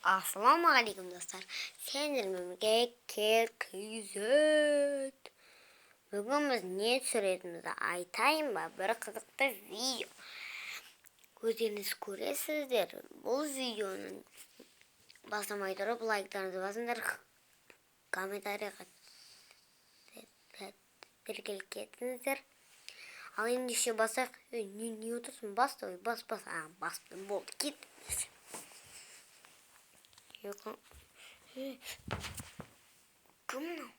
Ассалаумағалейкум достар. Сендерге KZ. Бүгін біз не түсіретінімізді айтайын ба? Бір қызықты видео. Көздеріңіз көресіздер. Бұл видеоның бастамай тұрып лайктарыңызды басыңдар, комментарийға тіркеліп кетіңіздер. Ал ендеше басақ. Не отырсың? Бас. Басты болды. Кетіңіз. Кім мынау?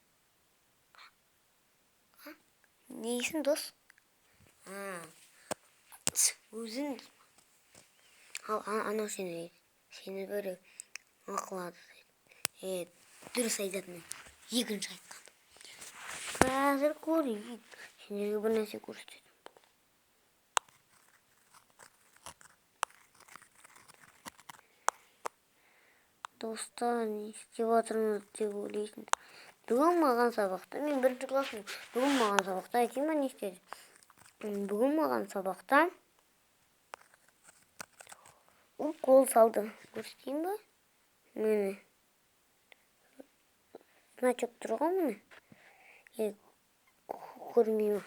Нейсің, дос? Өзің. Ал анау сені бір ақылады. Дұрыс айтатын. Екінші айтқан. Қазір көрейік. Сендерге бір нәрсе көрсетеді. Достар, не істеп отырмыз деп ойлайсың. Бүгін маған сабақта, мен бірінші классым. Бүгін маған сабақта айтайын ба не істеді? Бүгін маған сабақта укол салды. Көрсетейін ба? Міне. Значок тұр ғой міне. Көрмеймін.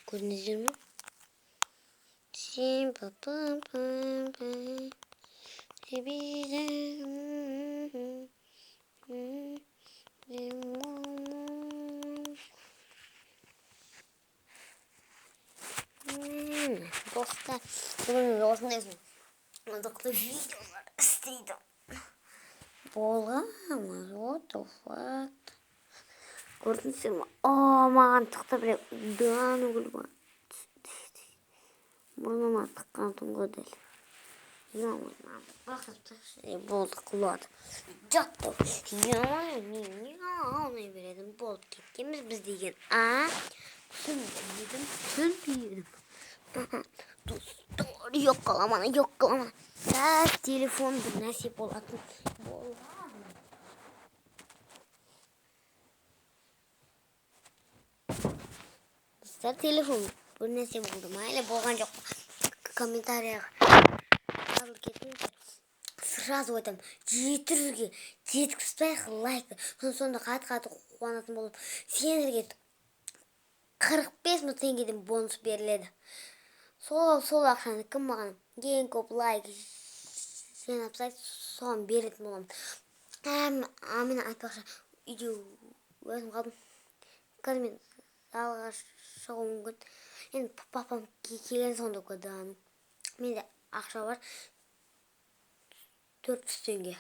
Көрдіңіздер ме? Сен достар, бүгін осындай қызықты видеолар істейді. Боламыз, what the fuck? Көрдіңіздер ме? Маған тықты бір дан өкіл бар. Бұрныма тыққан тұңғы дәл. Болды, құлады. Жатты. Не алмай бередім. Болды, кеткенбіз біз деген. Түсінбедім. Достар, жоқ қаламаны. Телефон бір нәрсе болатын. Достар, телефон бір нәрсе болды ма? Әлі болған жоқ па? Комментарияға жазылып кетіңіздер. Сразу айтам, 700-ге жеткізбейік лайкты. Сонда қат қуанатын болып, сендерге 45 мың теңгеден бонус беріледі. Сол ақшаны кім маған ең көп лайк жинапса, соған беретін боламын. Мен айтпақшы, үйде өзім қалдым. Қазір мен залға шығу мүмкін. Енді папам келген сонда көдім. Менде ақша бар 400 теңге.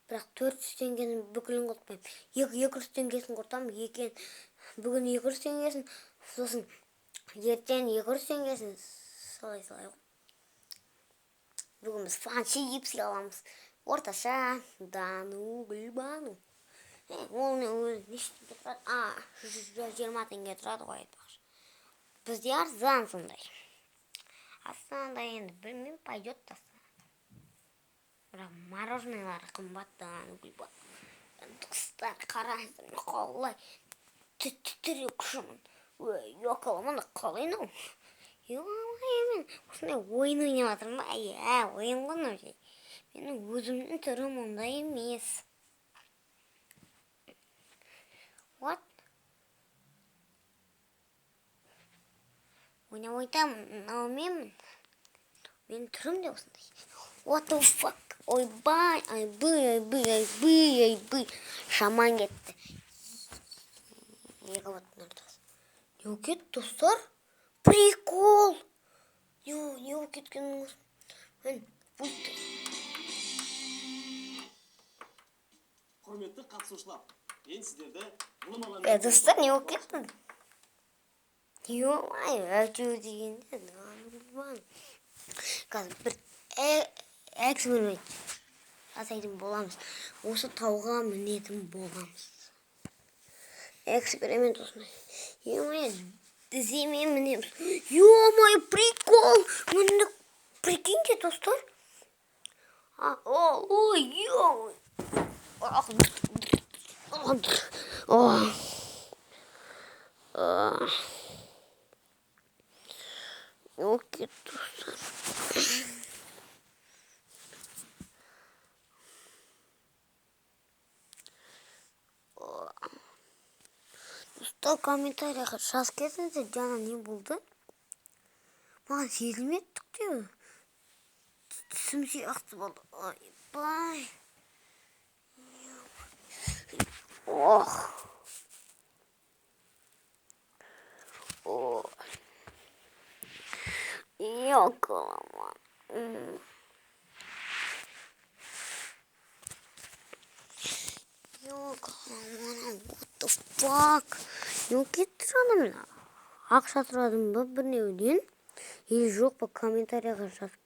Бірақ 400 теңгенің бүкілін құртпаймын. 200 теңгесін құртамын. Бүгін 200 теңгесін, сосын ертең 200 теңгесін солай ғой. Бүгін біз фанши епсі аламыз. Орташа Дану. Ол не өзі нешті тұрады? 120 теңге тұрады ғой айтпақшы. Бізде арзан сондай. Астанада енді білмеймін, пойдет тастан. Бірақ мороженыйлары қымбаттан гүлбат. Достар, қараңыздар, қалай түтірек күшімін. Yoqaламын, қалай нау? Мен осындай ойын ойнап жатырмын ба? Ойын ғана жай. Менің өзімнің түрім ондай емес. What? Ойнап менмін. Менің түрім де осындай. What the fuck? Ойбай, айбый. Шаман кетті. Не болып кетті, достар? Прикол! Не болып кеткеніңіз? Құрметті қатысушылар, мен сіздерді достар, не болып кетті? Әйтеуір дегенде қазір бір эксперимент жасайтын боламыз. Осы тауға мінетін боламыз. Эксперимент осындай. Тіземен мінеміз. Прикол! Мінді, прикиньте, достар. Окей, достар. Достар, комментарийға жазып кетіңіздер, жаңа не болды? Маған сезілмеді түк. Түсім сияқты болды. Ойбай. Ох. Ох. Yok ama. Yok aman, what the fuck? Yok кетті ақша сұрадым ба бір неуден? Или жоқ па, комментарийға жазып